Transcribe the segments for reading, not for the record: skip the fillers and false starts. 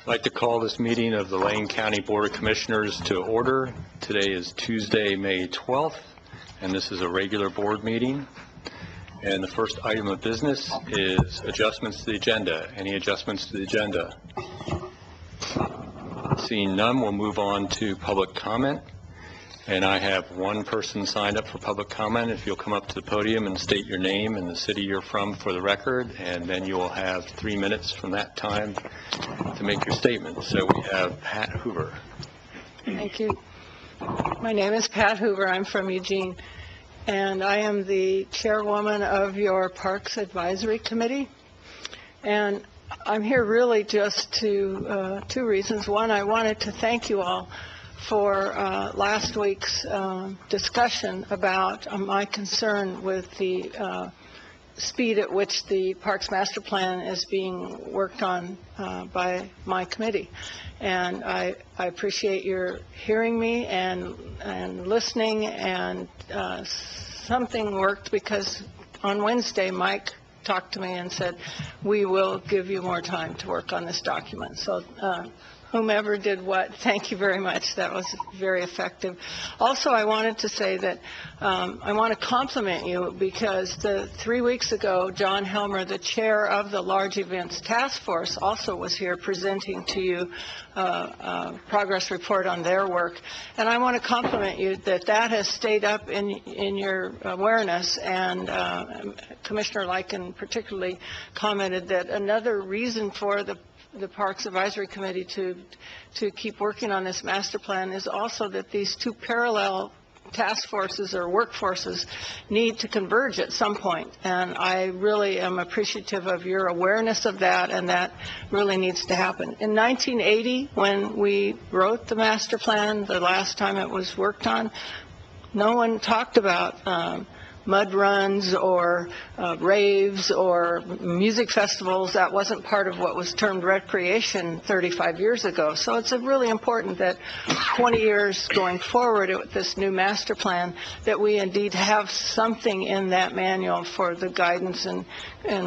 I'd like to call this meeting of the Lane County Board of Commissioners to order. Today is Tuesday, May 12th, and this is a regular board meeting. And the first item of business is adjustments to the agenda. Any adjustments to the agenda? Seeing none, we'll move on to public comment. And I have one person signed up for public comment. If you'll come up to the podium and state your name and the city you're from for the record, and then you will have 3 minutes from that time to make your statement. So we have Pat Hoover. Thank you. My name is Pat Hoover. I'm from Eugene, and I am the chairwoman of your Parks Advisory Committee. And I'm here really just to two reasons. One, I wanted to thank you all for last week's discussion about my concern with the speed at which the Parks Master Plan is being worked on by my committee. And I appreciate your hearing me and listening, and something worked, because on Wednesday, Mike talked to me and said, we will give you more time to work on this document. So whomever did what, thank you very much. That was very effective. Also, I wanted to say that I want to compliment you, because 3 weeks ago, John Helmer, the chair of the Large Events Task Force, also was here presenting to you a progress report on their work. And I want to compliment you that has stayed up in your awareness. And Commissioner Lyken particularly commented that another reason for the Parks Advisory Committee to keep working on this master plan is also that these two parallel task forces or workforces need to converge at some point. And I really am appreciative of your awareness of that, and that really needs to happen. In 1980, when we wrote the master plan, the last time it was worked on, no one talked about mud runs or raves or music festivals. That wasn't part of what was termed recreation 35 years ago. So it's really important that 20 years going forward with this new master plan, that we indeed have something in that manual for the guidance and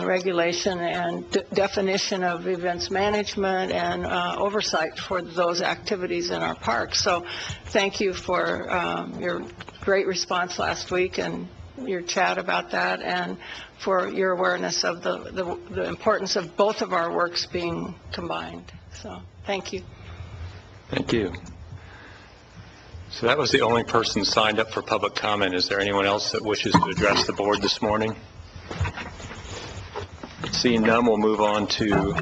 regulation and definition of events management and oversight for those activities in our parks. So thank you for your great response last week and your chat about that, and for your awareness of the importance of both of our works being combined. So thank you. Thank you. So that was the only person signed up for public comment. Is there anyone else that wishes to address the board this morning? Seeing none, we'll move on to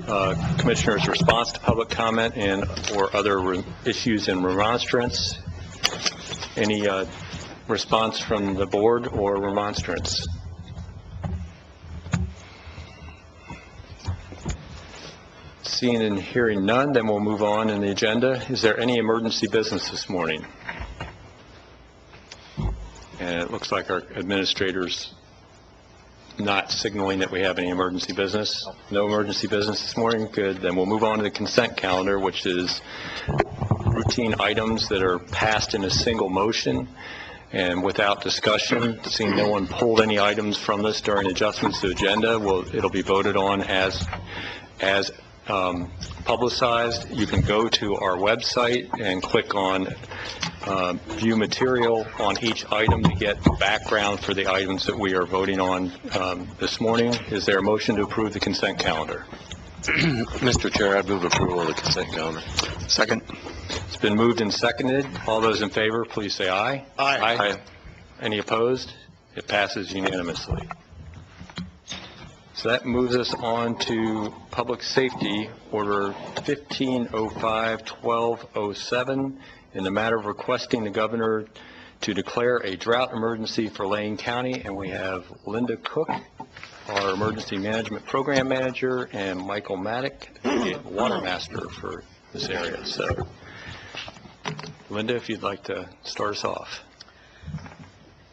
Commissioner's response to public comment and or other issues in remonstrance. Any response from the board or remonstrance? Seeing and hearing none, then we'll move on in the agenda. Is there any emergency business this morning? And it looks like our administrator's not signaling that we have any emergency business. No emergency business this morning? Good. Then we'll move on to the consent calendar, which is routine items that are passed in a single motion and without discussion. Seeing no one pulled any items from this during adjustments to the agenda, it'll be voted on as publicized. You can go to our website and click on view material on each item to get background for the items that we are voting on this morning. Is there a motion to approve the consent calendar? Mr. Chair, I move approval of the consent calendar. Second. It's been moved and seconded. All those in favor, please say aye. Aye. Aye. Any opposed? It passes unanimously. So that moves us on to Public Safety Order 1505-1207 in the matter of requesting the governor to declare a drought emergency for Lane County. And we have Linda Cook, our Emergency Management Program Manager, and Michael Maddock, the Water Master for this area. So, Linda, if you'd like to start us off.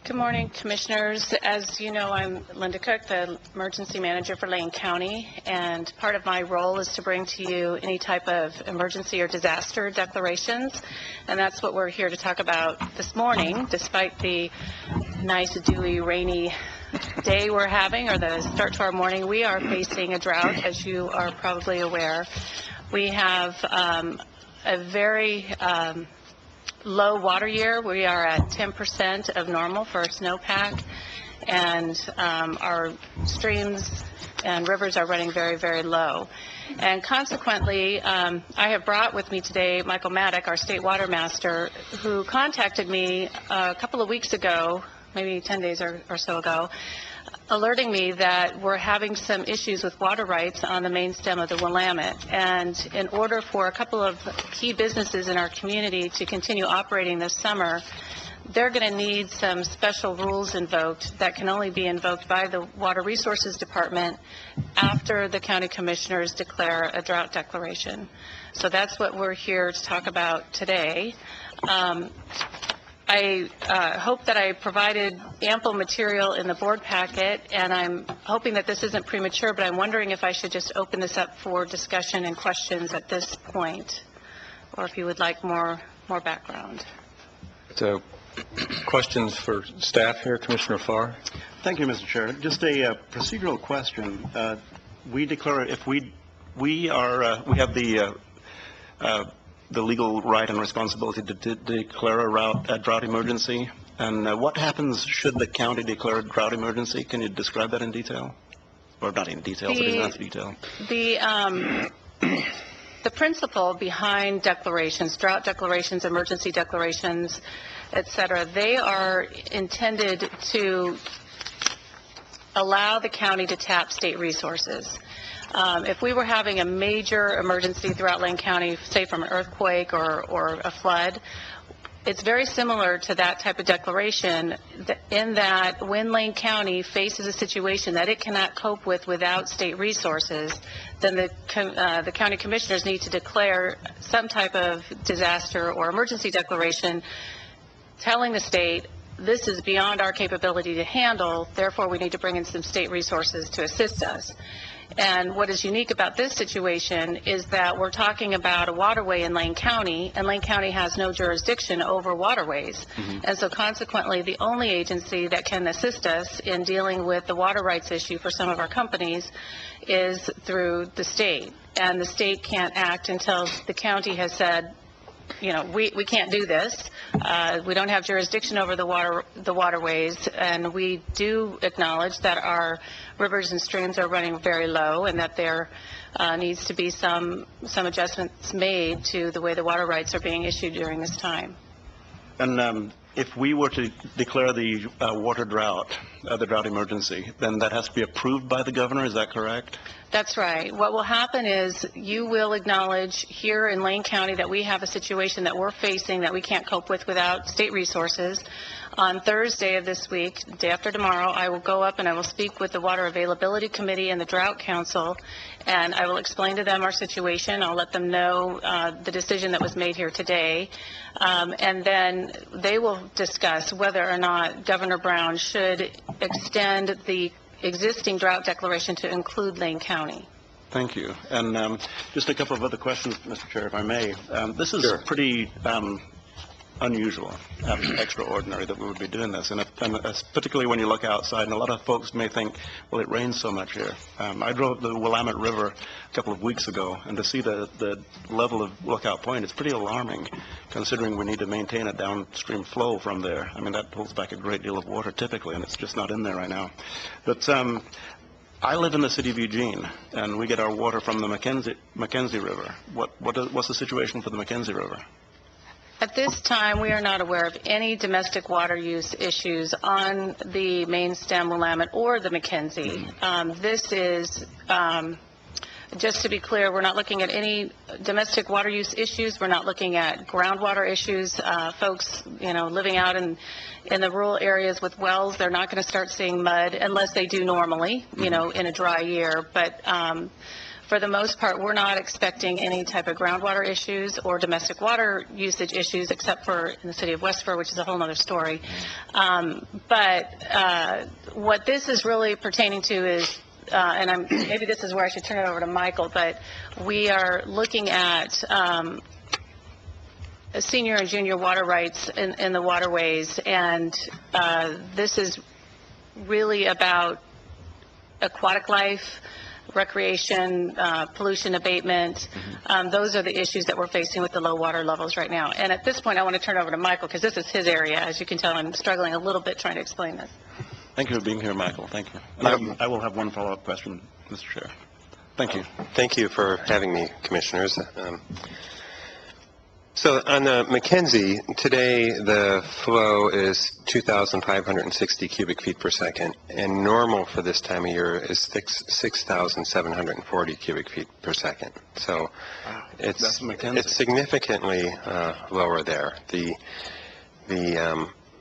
Good morning, Commissioners. As you know, I'm Linda Cook, the Emergency Manager for Lane County, and part of my role is to bring to you any type of emergency or disaster declarations, and that's what we're here to talk about this morning. Despite the nice, dewy, rainy day we're having, or the start to our morning, we are facing a drought, as you are probably aware. We have a very low water year. We are at 10% of normal for snowpack, and our streams and rivers are running very, very low. And consequently, I have brought with me today Michael Maddock, our state water master, who contacted me a couple of weeks ago, maybe 10 days or so ago, alerting me that we're having some issues with water rights on the main stem of the Willamette. And in order for a couple of key businesses in our community to continue operating this summer, they're going to need some special rules invoked that can only be invoked by the Water Resources Department after the county commissioners declare a drought declaration. So that's what we're here to talk about today. I hope that I provided ample material in the board packet, and I'm hoping that this isn't premature, but I'm wondering if I should just open this up for discussion and questions at this point, or if you would like more background. So, questions for staff here, Commissioner Farr? Thank you, Mr. Chair. Just a procedural question. We declare, if we have the legal right and responsibility to declare a drought emergency. And what happens should the county declare a drought emergency? Can you describe that in detail? Or not in detail, but in enough detail. The principle behind declarations, drought declarations, emergency declarations, et cetera, they are intended to allow the county to tap state resources. If we were having a major emergency throughout Lane County, say from an earthquake or a flood, it's very similar to that type of declaration in that when Lane County faces a situation that it cannot cope with without state resources, then the county commissioners need to declare some type of disaster or emergency declaration telling the state, this is beyond our capability to handle, therefore we need to bring in some state resources to assist us. And what is unique about this situation is that we're talking about a waterway in Lane County, and Lane County has no jurisdiction over waterways. And so consequently, the only agency that can assist us in dealing with the water rights issue for some of our companies is through the state. And the state can't act until the county has said, you know, we can't do this. We don't have jurisdiction over the waterways, and we do acknowledge that our rivers and streams are running very low, and that there needs to be some adjustments made to the way the water rights are being issued during this time. And if we were to declare the water drought, the drought emergency, then that has to be approved by the governor, is that correct? That's right. What will happen is you will acknowledge here in Lane County that we have a situation that we're facing that we can't cope with without state resources. On Thursday of this week, day after tomorrow, I will go up and I will speak with the Water Availability Committee and the Drought Council, and I will explain to them our situation. I'll let them know the decision that was made here today, and then they will discuss whether or not Governor Brown should extend the existing drought declaration to include Lane County. Thank you. And just a couple of other questions, Mr. Chair, if I may. This is pretty unusual, extraordinary that we would be doing this, and particularly when you look outside, and a lot of folks may think, well, it rains so much here. I drove the Willamette River a couple of weeks ago, and to see the level of Lookout Point, it's pretty alarming, considering we need to maintain a downstream flow from there. I mean, that pulls back a great deal of water typically, and it's just not in there right now. But I live in the city of Eugene, and we get our water from the Mackenzie River. What's the situation for the Mackenzie River? At this time, we are not aware of any domestic water use issues on the main stem Willamette or the Mackenzie. This is, just to be clear, we're not looking at any domestic water use issues. We're not looking at groundwater issues. Folks, you know, living out in the rural areas with wells, they're not going to start seeing mud unless they do normally, you know, in a dry year. But for the most part, we're not expecting any type of groundwater issues or domestic water usage issues, except for in the city of Westford, which is a whole other story. But what this is really pertaining to is, and maybe this is where I should turn it over to Michael, but we are looking at senior and junior water rights in the waterways, and this is really about aquatic life, recreation, pollution abatement. Those are the issues that we're facing with the low water levels right now. And at this point, I want to turn it over to Michael, because this is his area. As you can tell, I'm struggling a little bit trying to explain this. Thank you for being here, Michael. Thank you. And I will have one follow-up question, Mr. Chair. Thank you. Thank you for having me, Commissioners. So on the Mackenzie, today the flow is 2,560 cubic feet per second, and normal for this time of year is 6,740 cubic feet per second. So That's Mackenzie. it's significantly lower there.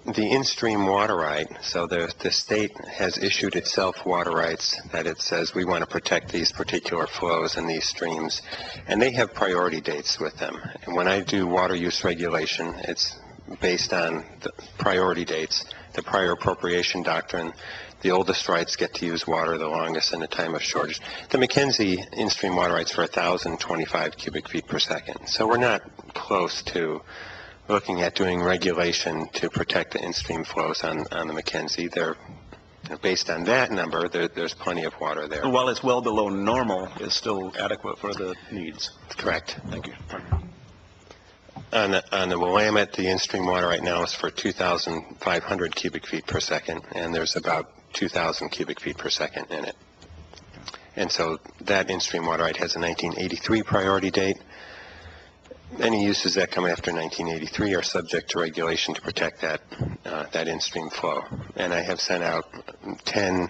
The in-stream water right, so the state has issued itself water rights that it says we want to protect these particular flows in these streams, and they have priority dates with them. And when I do water use regulation, it's based on the priority dates, the prior appropriation doctrine. The oldest rights get to use water the longest in a time of shortage. The Mackenzie in-stream water rights for 1,025 cubic feet per second. So we're not close to looking at doing regulation to protect the in-stream flows on the Mackenzie. They're based on that number, there's plenty of water there. While it's well below normal, it's still adequate for the needs. Correct. Thank you. On the Willamette, the in-stream water right now is for 2,500 cubic feet per second, and there's about 2,000 cubic feet per second in it. And so that in-stream water right has a 1983 priority date. Any uses that come after 1983 are subject to regulation to protect that in-stream flow. And I have sent out 10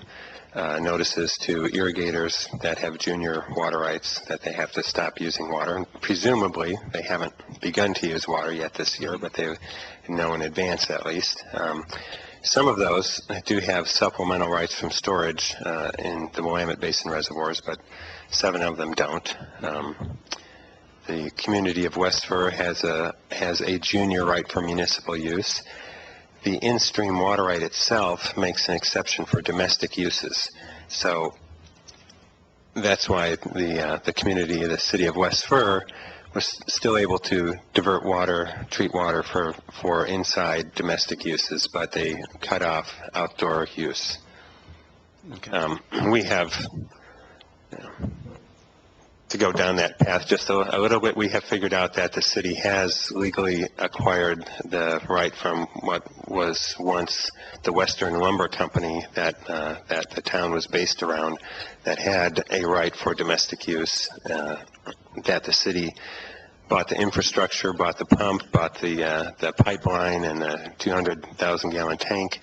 notices to irrigators that have junior water rights that they have to stop using water. And presumably, they haven't begun to use water yet this year, but they know in advance at least. Some of those do have supplemental rights from storage in the Willamette Basin reservoirs, but 7 of them don't. The community of West Fur has a junior right for municipal use. The in-stream water right itself makes an exception for domestic uses. So that's why the community, the city of West Fur, was still able to divert water, treat water for inside domestic uses, but they cut off outdoor use. Okay. We have, to go down that path just a little bit, we have figured out that the city has legally acquired the right from what was once the Western Lumber Company that the town was based around, that had a right for domestic use, that the city bought the infrastructure, bought the pump, bought the pipeline and the 200,000 gallon tank,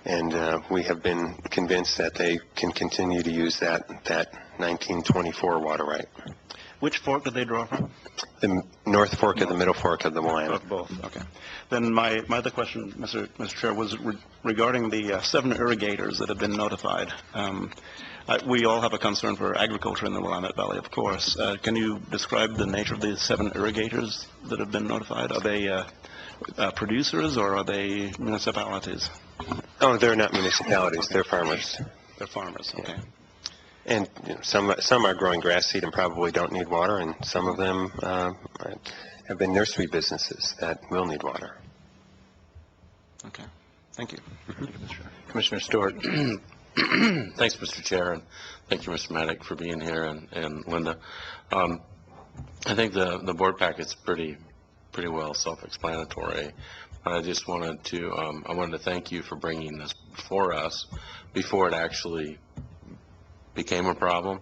and we have been convinced that they can continue to use that 1924 water right. Which fork did they draw from? The North Fork and the Middle Fork of the Willamette. Both. Okay. Then my other question, Mr. Chair, was regarding the 7 irrigators that have been notified. We all have a concern for agriculture in the Willamette Valley, of course. Can you describe the nature of the 7 irrigators that have been notified? Are they producers or are they municipalities? Oh, they're not municipalities. They're farmers. They're farmers. Okay. And some are growing grass seed and probably don't need water, and some of them have been nursery businesses that will need water. Okay. Thank you. Commissioner Stewart. Thanks, Mr. Chair, and thank you, Mr. Maddock, for being here, and Linda. I think the board packet's pretty well self-explanatory. I just wanted to thank you for bringing this before us before it actually became a problem.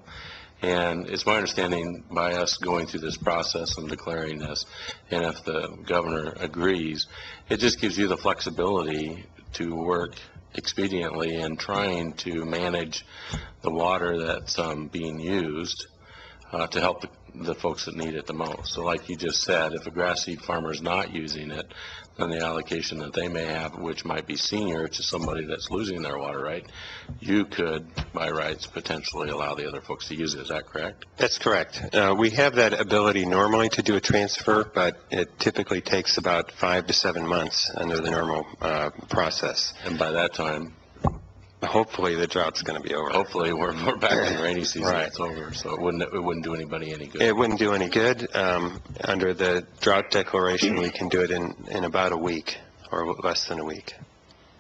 And it's my understanding, by us going through this process and declaring this, and if the governor agrees, it just gives you the flexibility to work expediently in trying to manage the water that's being used to help the folks that need it the most. So like you just said, if a grass seed farmer is not using it, then the allocation that they may have, which might be senior to somebody that's losing their water right, you could, by rights, potentially allow the other folks to use it. Is that correct? That's correct. We have that ability normally to do a transfer, but it typically takes about 5 to 7 months under the normal process. And by that time, Hopefully the drought's going to be over. hopefully we're back in the rainy season. Right. It's over, so it wouldn't do anybody any good. It wouldn't do any good. Under the drought declaration, we can do it in about a week or less than a week.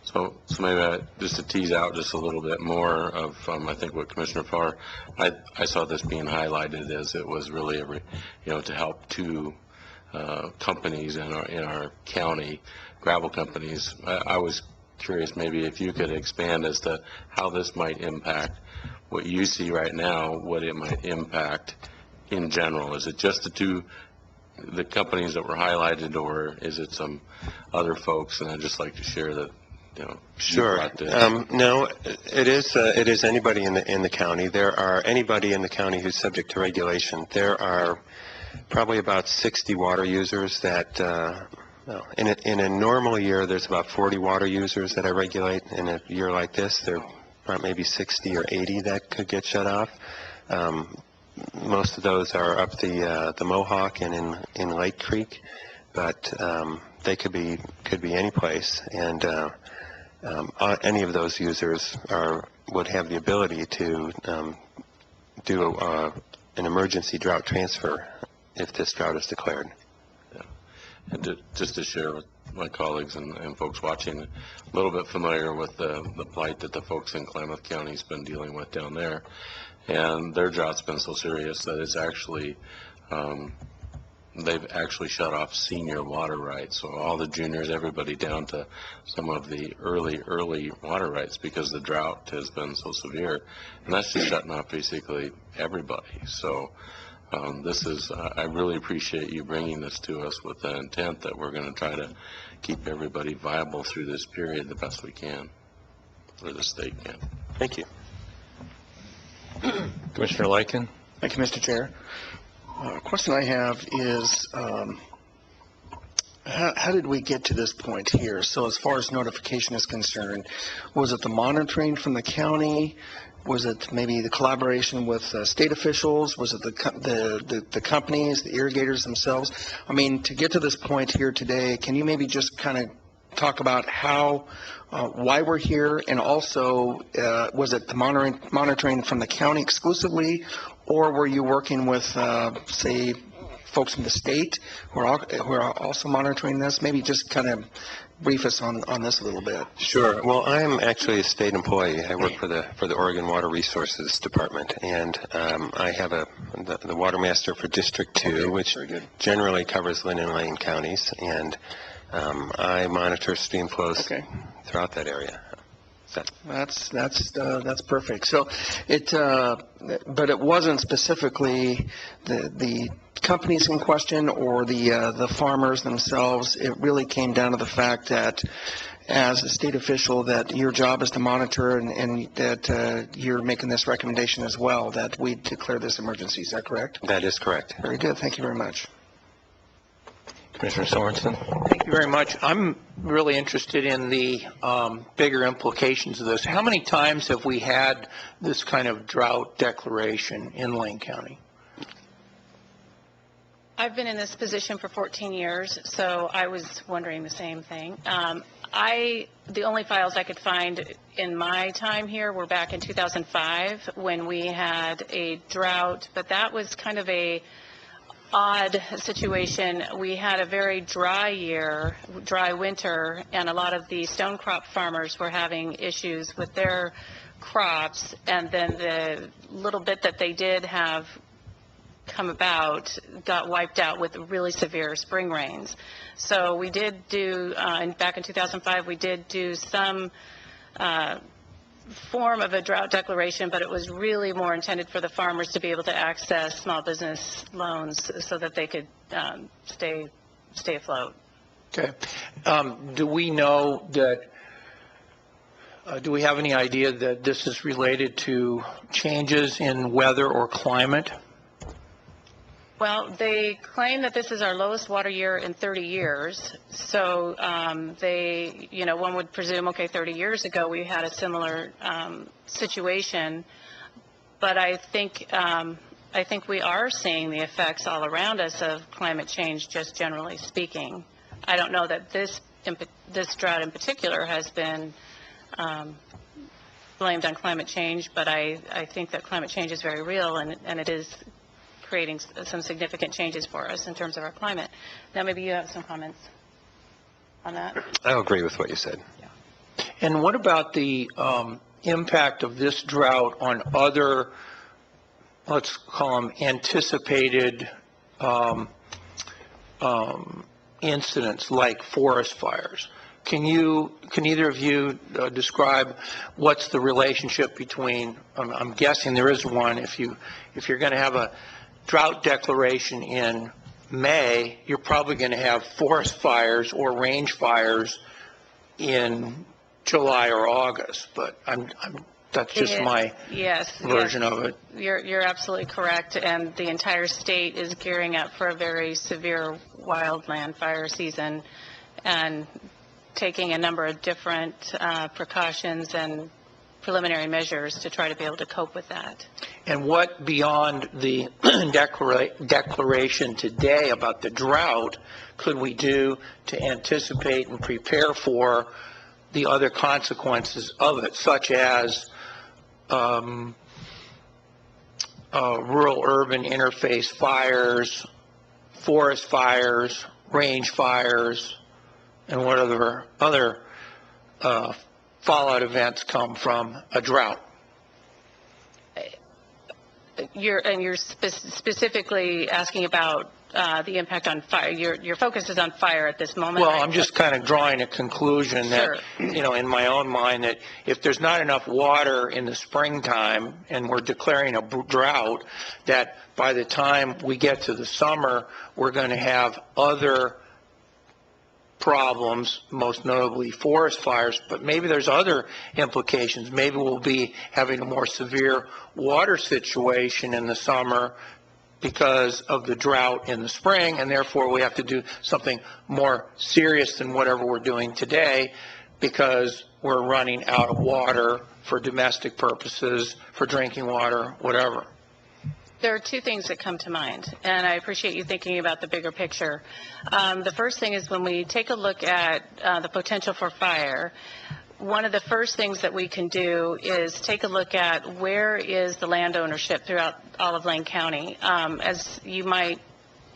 So maybe just to tease out just a little bit more of, I think what Commissioner Farr, I saw this being highlighted as it was really, to help two companies in our county, gravel companies. I was curious maybe if you could expand as to how this might impact what you see right now, what it might impact in general. Is it just the companies that were highlighted, or is it some other folks? And I'd just like to share that, you Sure. brought this. No, it is anybody in the county. There are anybody in the county who's subject to regulation. There are probably about 60 water users that, in a normal year, there's about 40 water users that I regulate. In a year like this, there are maybe 60 or 80 that could get shut off. Most of those are up the Mohawk and in Lake Creek, but they could be any place, and any of those users would have the ability to do an emergency drought transfer if this drought is declared. And just to share with my colleagues and folks watching, a little bit familiar with the plight that the folks in Klamath County's been dealing with down there. And their drought's been so serious that it's actually, they've actually shut off senior water rights. So all the juniors, everybody down to some of the early water rights, because the drought has been so severe. And that's just shutting off basically everybody. So this is, I really appreciate you bringing this to us with the intent that we're going to try to keep everybody viable through this period the best we can, or the state can. Thank you. Commissioner Lycan? Thank you, Mr. Chair. Question I have is, how did we get to this point here? So as far as notification is concerned, was it the monitoring from the county? Was it maybe the collaboration with state officials? Was it the companies, the irrigators themselves? I mean, to get to this point here today, can you maybe just kind of talk about why we're here, and also was it the monitoring from the county exclusively, or were you working with, say, folks from the state who are also monitoring this? Maybe just kind of brief us on this a little bit. Sure. Well, I'm actually a state employee. I work for the Oregon Water Resources Department, and I have the water master for District 2, which generally covers Lynn and Lane counties, and I monitor stream flows throughout that area. That's perfect. So but it wasn't specifically the companies in question or the farmers themselves. It really came down to the fact that, as a state official, that your job is to monitor, and that you're making this recommendation as well, that we declare this emergency. Is that correct? That is correct. Very good. Thank you very much. Commissioner Sorensen? Thank you very much. I'm really interested in the bigger implications of this. How many times have we had this kind of drought declaration in Lane County? I've been in this position for 14 years, so I was wondering the same thing. The only files I could find in my time here were back in 2005 when we had a drought, but that was kind of a odd situation. We had a very dry winter, and a lot of the stone crop farmers were having issues with their crops, and then the little bit that they did have come about got wiped out with really severe spring rains. So we did do, back in 2005, we did do some form of a drought declaration, but it was really more intended for the farmers to be able to access small business loans so that they could stay afloat. Okay. Do we know that, do we have any idea that this is related to changes in weather or climate? Well, they claim that this is our lowest water year in 30 years. So one would presume, okay, 30 years ago we had a similar situation. But I think we are seeing the effects all around us of climate change, just generally speaking. I don't know that this drought in particular has been blamed on climate change, but I think that climate change is very real, and it is creating some significant changes for us in terms of our climate. Now, maybe you have some comments on that? I agree with what you said. Yeah. And what about the impact of this drought on other, let's call them anticipated incidents like forest fires? Can either of you describe what's the relationship between, I'm guessing there is one, if you're going to have a drought declaration in May, you're probably going to have forest fires or range fires in July or August, but that's just my version of it. You're absolutely correct, and the entire state is gearing up for a very severe wildland fire season and taking a number of different precautions and preliminary measures to try to be able to cope with that. And what beyond the declaration today about the drought could we do to anticipate and prepare for the other consequences of it, such as rural-urban interface fires, forest fires, range fires, and what other fallout events come from a drought? You're specifically asking about the impact on fire. Your focus is on fire at this moment. Well, right? I'm just kind of drawing a conclusion that, in my own mind, that if there's not enough water in the springtime and we're declaring a drought, that by the time we get to the summer, we're going to have other problems, most notably forest fires, but maybe there's other implications. Maybe we'll be having a more severe water situation in the summer because of the drought in the spring, and therefore we have to do something more serious than whatever we're doing today because we're running out of water for domestic purposes, for drinking water, whatever. There are two things that come to mind, and I appreciate you thinking about the bigger picture. The first thing is when we take a look at the potential for fire, one of the first things that we can do is take a look at where is the land ownership throughout all of Lane County. As you might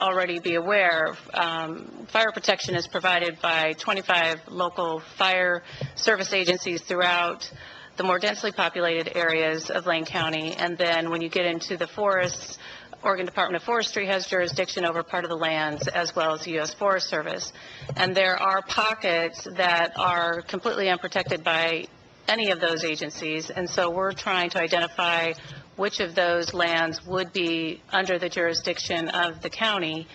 already be aware, fire protection is provided by 25 local fire service agencies throughout the more densely populated areas of Lane County, and then when you get into the forests, Oregon Department of Forestry has jurisdiction over part of the lands as well as the U.S. Forest Service. And there are pockets that are completely unprotected by any of those agencies, and so we're trying to identify which of those lands would be under the jurisdiction of the county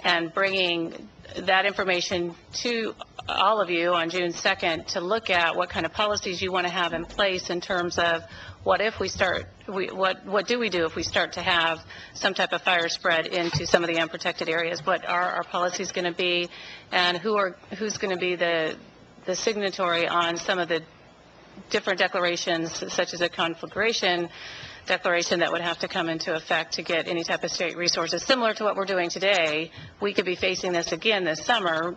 and bringing that information to all of you on June 2nd to look at what kind of policies you want to have in place in terms of what if we start, what do we do if we start to have some type of fire spread into some of the unprotected areas? What are our policies going to be, and who's going to be the signatory on some of the different declarations, such as a conflagration declaration that would have to come into effect to get any type of state resources. Similar to what we're doing today, we could be facing this again this summer,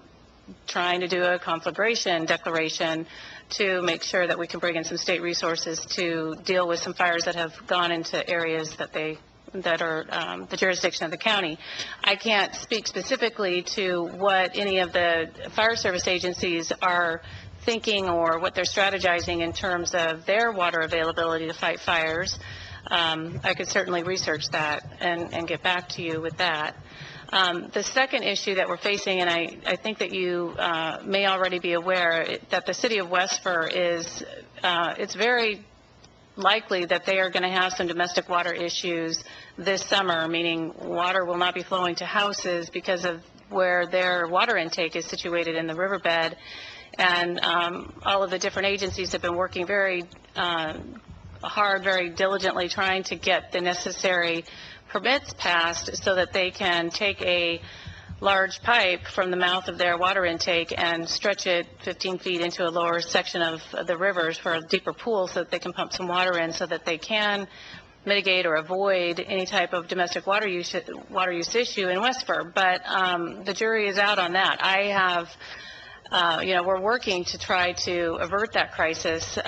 trying to do a conflagration declaration to make sure that we can bring in some state resources to deal with some fires that have gone into areas that are the jurisdiction of the county. I can't speak specifically to what any of the fire service agencies are thinking or what they're strategizing in terms of their water availability to fight fires. I could certainly research that and get back to you with that. The second issue that we're facing, and I think that you may already be aware, that the city of Westford is, it's very likely that they are going to have some domestic water issues this summer, meaning water will not be flowing to houses because of where their water intake is situated in the riverbed. And all of the different agencies have been working very hard, very diligently, trying to get the necessary permits passed so that they can take a large pipe from the mouth of their water intake and stretch it 15 feet into a lower section of the rivers for a deeper pool so that they can pump some water in so that they can mitigate or avoid any type of domestic water use issue in Westford. But the jury is out on that. I have, we're working to try to avert that crisis.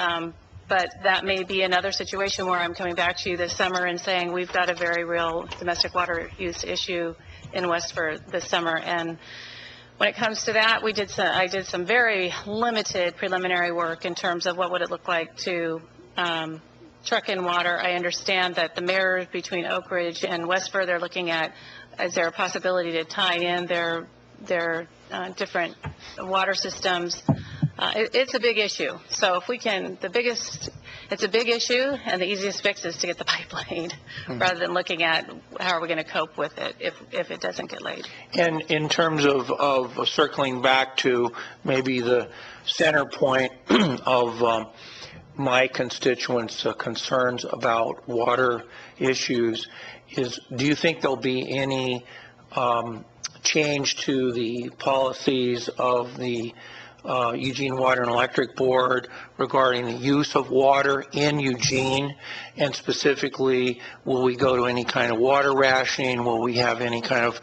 But that may be another situation where I'm coming back to you this summer and saying we've got a very real domestic water use issue in Westford this summer, and When it comes to that, I did some very limited preliminary work in terms of what would it look like to truck in water. I understand that the mayor between Oak Ridge and Westford, they're looking at, is there a possibility to tie in their different water systems? It's a big issue. So if we can, it's a big issue, and the easiest fix is to get the pipe laid, rather than looking at how are we going to cope with it if it doesn't get laid. And in terms of circling back to maybe the center point of my constituents' concerns about water issues, do you think there'll be any change to the policies of the Eugene Water and Electric Board regarding the use of water in Eugene? And specifically, will we go to any kind of water rationing? Will we have any kind of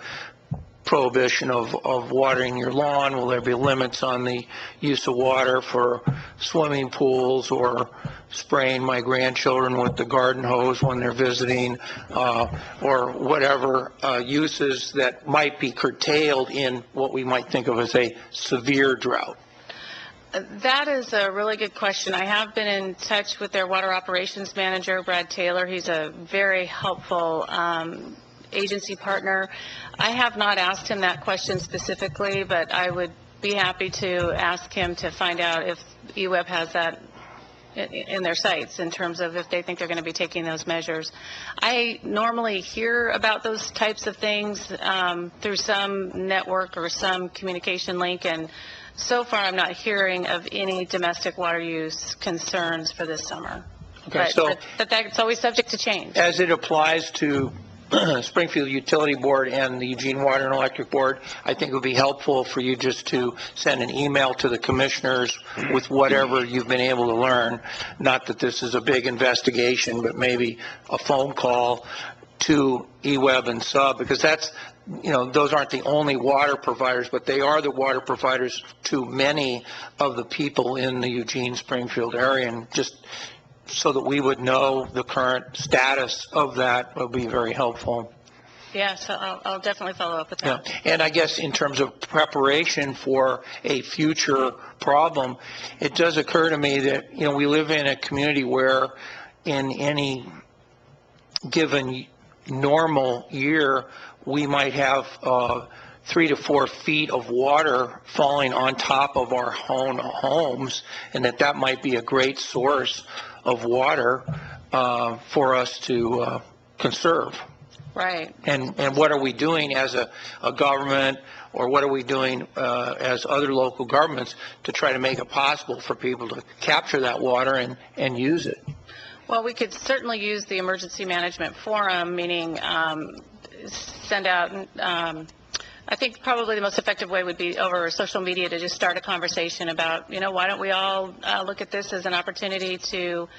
prohibition of watering your lawn? Will there be limits on the use of water for swimming pools or spraying my grandchildren with the garden hose when they're visiting, or whatever uses that might be curtailed in what we might think of as a severe drought? That is a really good question. I have been in touch with their water operations manager, Brad Taylor. He's a very helpful agency partner. I have not asked him that question specifically, but I would be happy to ask him to find out if EWEB has that in their sites in terms of if they think they're going to be taking those measures. I normally hear about those types of things through some network or some communication link, and so far I'm not hearing of any domestic water use concerns for this summer. Okay, But that's always subject to change. As it applies to Springfield Utility Board and the Eugene Water and Electric Board, I think it would be helpful for you just to send an email to the commissioners with whatever you've been able to learn. Not that this is a big investigation, but maybe a phone call to EWEB and SUB, because that's, those aren't the only water providers, but they are the water providers to many of the people in the Eugene Springfield area. And just so that we would know the current status of that would be very helpful. Yeah, so I'll definitely follow up with that. Yeah. And I guess in terms of preparation for a future problem, it does occur to me that, we live in a community where in any given normal year, we might have 3 to 4 feet of water falling on top of our own homes, and that might be a great source of water for us to conserve. Right. And what are we doing as a government, or what are we doing as other local governments to try to make it possible for people to capture that water and use it? Well, we could certainly use the emergency management forum, meaning send out, I think probably the most effective way would be over social media to just start a conversation about, why don't we all look at this as an opportunity to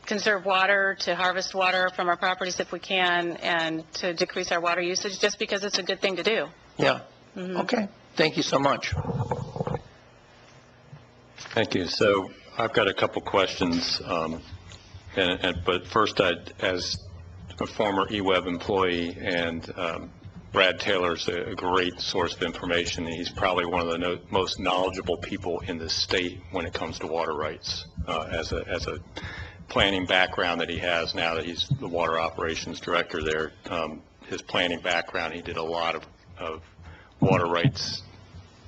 conserve water, to harvest water from our properties if we can, and to decrease our water usage, just because it's a good thing to do. Yeah. Mm-hmm. Okay. Thank you so much. Thank you. So I've got a couple questions, but first, as a former EWEB employee, and Brad Taylor's a great source of information. He's probably one of the most knowledgeable people in the state when it comes to water rights, as a planning background that he has now that he's the water operations director there. His planning background, he did a lot of water rights,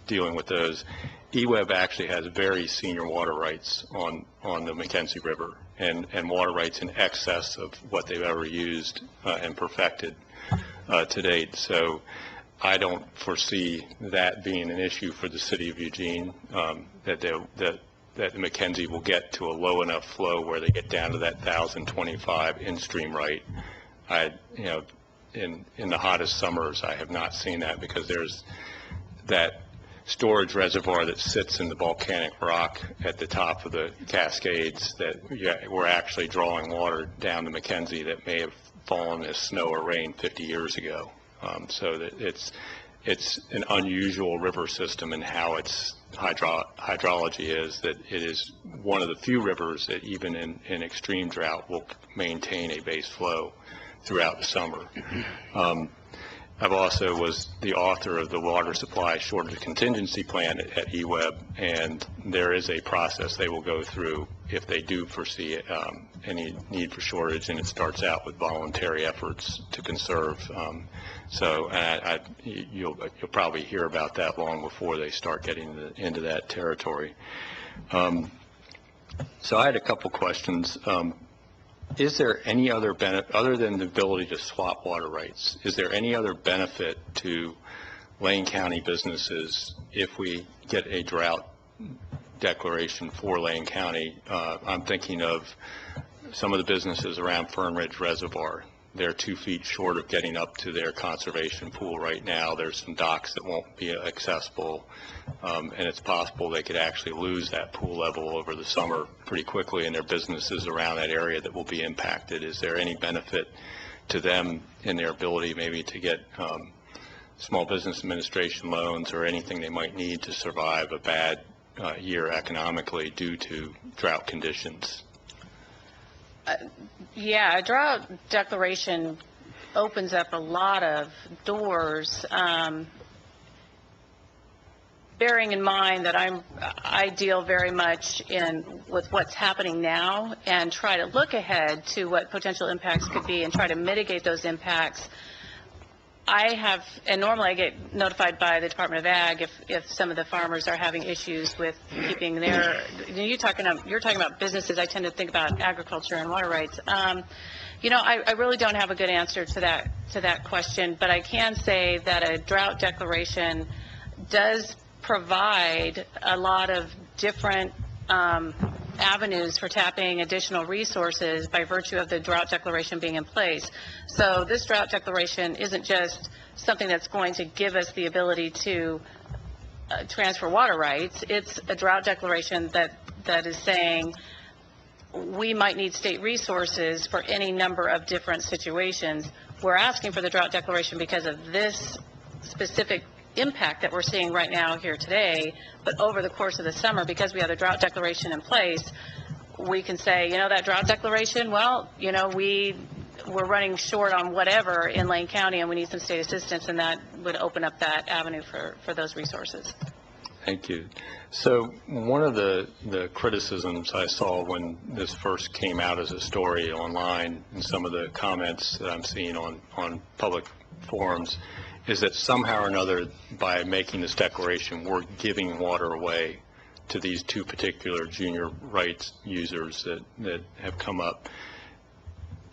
dealing with those. EWEB actually has very senior water rights on the McKenzie River, and water rights in excess of what they've ever used and perfected to date. So I don't foresee that being an issue for the city of Eugene, that the McKenzie will get to a low enough flow where they get down to that 1,025 in-stream right. In the hottest summers, I have not seen that, because there's that storage reservoir that sits in the volcanic rock at the top of the Cascades that we're actually drawing water down the McKenzie that may have fallen as snow or rain 50 years ago. So that it's an unusual river system in how its hydrology is, that it is one of the few rivers that even in extreme drought will maintain a base flow throughout the summer. I've also was the author of the Water Supply Shortage Contingency Plan at EWEB, and there is a process they will go through if they do foresee any need for shortage, and it starts out with voluntary efforts to conserve. So you'll probably hear about that long before they start getting into that territory. So I had a couple questions. Is there any other benefit, other than the ability to swap water rights, is there any other benefit to Lane County businesses if we get a drought declaration for Lane County? I'm thinking of some of the businesses around Fern Ridge Reservoir. They're 2 feet short of getting up to their conservation pool right now. There's some docks that won't be accessible, and it's possible they could actually lose that pool level over the summer pretty quickly, and their businesses around that area that will be impacted. Is there any benefit to them in their ability maybe to get small business administration loans or anything they might need to survive a bad year economically due to drought conditions? Yeah, a drought declaration opens up a lot of doors, bearing in mind that I deal very much with what's happening now and try to look ahead to what potential impacts could be and try to mitigate those impacts. And normally I get notified by the Department of Ag if some of the farmers are having issues with keeping their, you're talking about businesses, I tend to think about agriculture and water rights. I really don't have a good answer to that question, but I can say that a drought declaration does provide a lot of different avenues for tapping additional resources by virtue of the drought declaration being in place. So this drought declaration isn't just something that's going to give us the ability to transfer water rights. It's a drought declaration that is saying we might need state resources for any number of different situations. We're asking for the drought declaration because of this specific impact that we're seeing right now here today, but over the course of the summer, because we have a drought declaration in place, we can say, that drought declaration, well, we're running short on whatever in Lane County and we need some state assistance, and that would open up that avenue for those resources. Thank you. So one of the criticisms I saw when this first came out as a story online, and some of the comments that I'm seeing on public forums, is that somehow or another, by making this declaration, we're giving water away to these 2 particular junior rights users that have come up.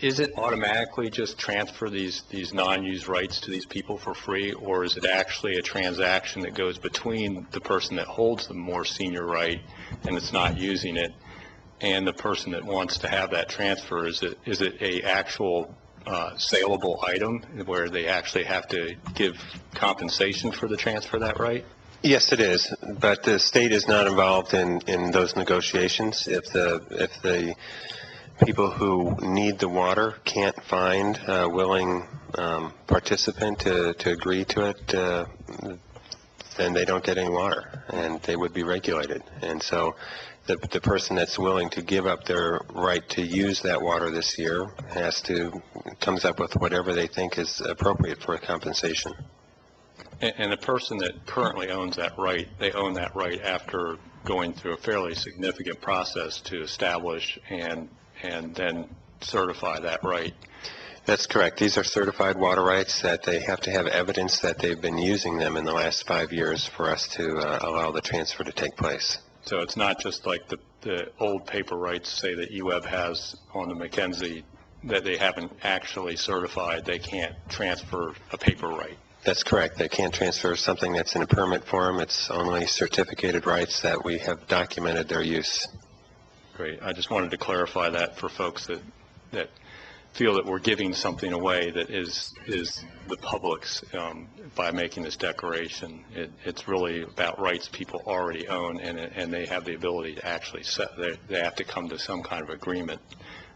Is it automatically just transfer these non-used rights to these people for free, or is it actually a transaction that goes between the person that holds the more senior right and it's not using it and the person that wants to have that transfer? Is it a actual saleable item where they actually have to give compensation for the transfer of that right? Yes, it is, but the state is not involved in those negotiations. If the people who need the water can't find a willing participant to agree to it, then they don't get any water, and they would be regulated. And so the person that's willing to give up their right to use that water this year comes up with whatever they think is appropriate for a compensation. And the person that currently owns that right, they own that right after going through a fairly significant process to establish and then certify that right. That's correct. These are certified water rights that they have to have evidence that they've been using them in the last 5 years for us to allow the transfer to take place. So it's not just like the old paper rights, say, that EWEB has on the McKenzie, that they haven't actually certified. They can't transfer a paper right. That's correct. They can't transfer something that's in a permit form. It's only certificated rights that we have documented their use. Great. I just wanted to clarify that for folks that feel that we're giving something away that is the public's by making this declaration. It's really about rights people already own, and they have the ability to actually they have to come to some kind of agreement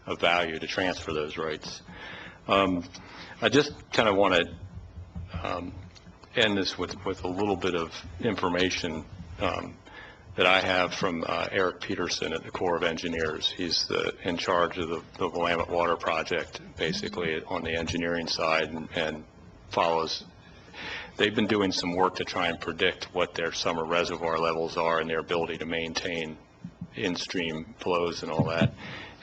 of value to transfer those rights. I just kind of want to end this with a little bit of information that I have from Eric Peterson at the Corps of Engineers. He's in charge of the Willamette Water Project, basically on the engineering side, and follows they've been doing some work to try and predict what their summer reservoir levels are and their ability to maintain in-stream flows and all that.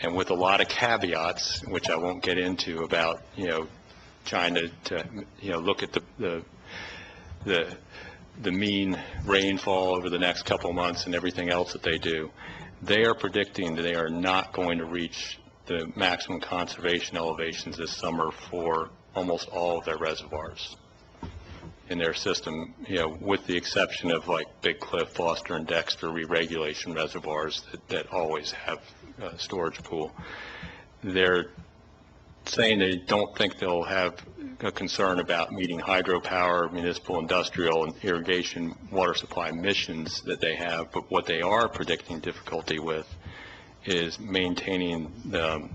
And with a lot of caveats, which I won't get into about, trying to look at the mean rainfall over the next couple of months and everything else that they do, they are predicting that they are not going to reach the maximum conservation elevations this summer for almost all of their reservoirs in their system, with the exception of like Big Cliff, Foster, and Dexter re-regulation reservoirs that always have a storage pool. They're saying they don't think they'll have a concern about meeting hydropower, municipal, industrial, and irrigation water supply missions that they have, but what they are predicting difficulty with is maintaining the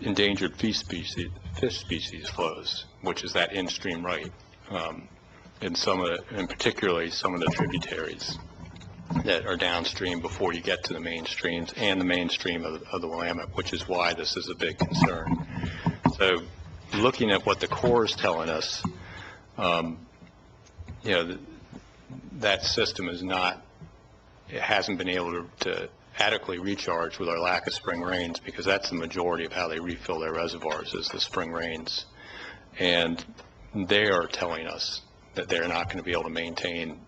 endangered fish species flows, which is that in-stream right, and particularly some of the tributaries that are downstream before you get to the mainstreams and the mainstream of the Willamette, which is why this is a big concern. So looking at what the Corps is telling us, that system it hasn't been able to adequately recharge with our lack of spring rains, because that's the majority of how they refill their reservoirs is the spring rains. And they are telling us that they're not going to be able to maintain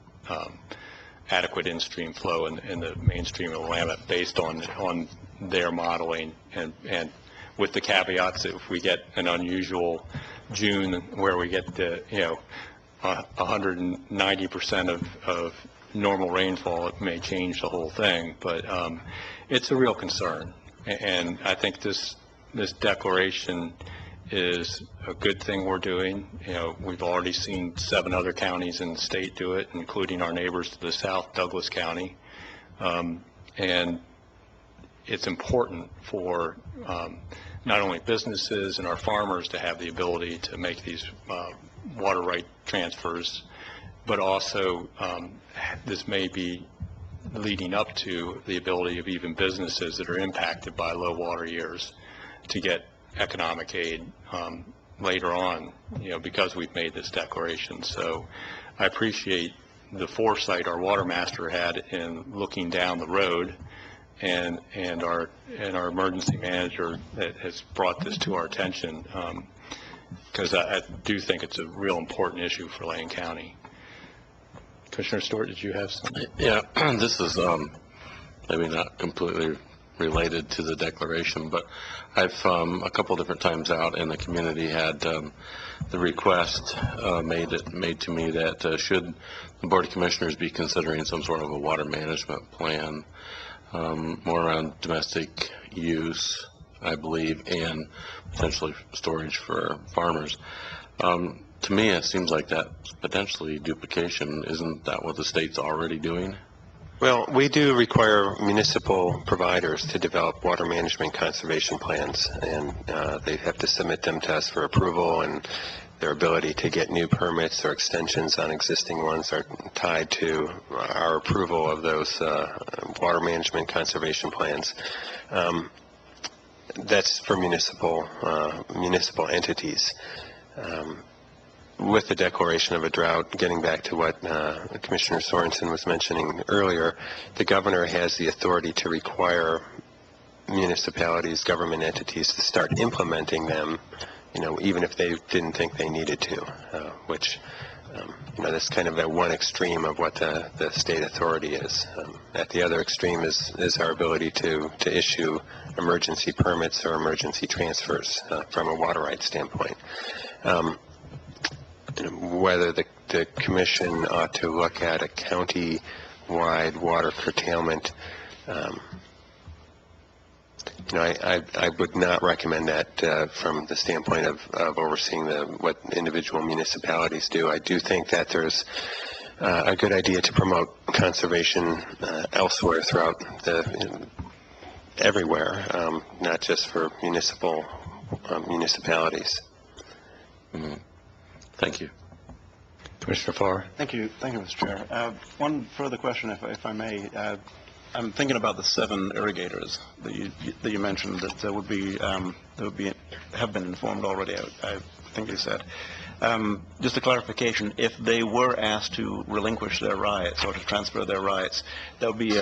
adequate in-stream flow in the mainstream of the Willamette based on their modeling, and with the caveats that if we get an unusual June where we get the 190% of normal rainfall, it may change the whole thing. But it's a real concern, and I think this declaration is a good thing we're doing. We've already seen 7 other counties in the state do it, including our neighbors to the south, Douglas County. And it's important for not only businesses and our farmers to have the ability to make these water right transfers, but also this may be leading up to the ability of even businesses that are impacted by low water years to get economic aid later on, because we've made this declaration. So I appreciate the foresight our water master had in looking down the road, and our emergency manager that has brought this to our attention, because I do think it's a real important issue for Lane County. Commissioner Stewart, did you have something? Yeah, this is maybe not completely related to the declaration, but I've a couple different times out in the community had the request made to me that should the Board of Commissioners be considering some sort of a water management plan, more around domestic use, I believe, and potentially storage for farmers. To me, it seems like that's potentially duplication. Isn't that what the state's already doing? Well, we do require municipal providers to develop water management conservation plans, and they have to submit them to us for approval, and their ability to get new permits or extensions on existing ones are tied to our approval of those water management conservation plans. That's for municipal entities. With the declaration of a drought, getting back to what Commissioner Sorensen was mentioning earlier, the governor has the authority to require municipalities, government entities to start implementing them, even if they didn't think they needed to, which, that's kind of at one extreme of what the state authority is. At the other extreme is our ability to issue emergency permits or emergency transfers from a water rights standpoint. Whether the commission ought to look at a county-wide water curtailment, I would not recommend that from the standpoint of overseeing what individual municipalities do. I do think that there's a good idea to promote conservation elsewhere throughout everywhere, not just for municipalities. Mm-hmm. Thank you. Commissioner Farr? Thank you, Mr. Chair. One further question, if I may. I'm thinking about the 7 irrigators that you mentioned that have been informed already, I think you said. Just a clarification, if they were asked to relinquish their rights or to transfer their rights, that would be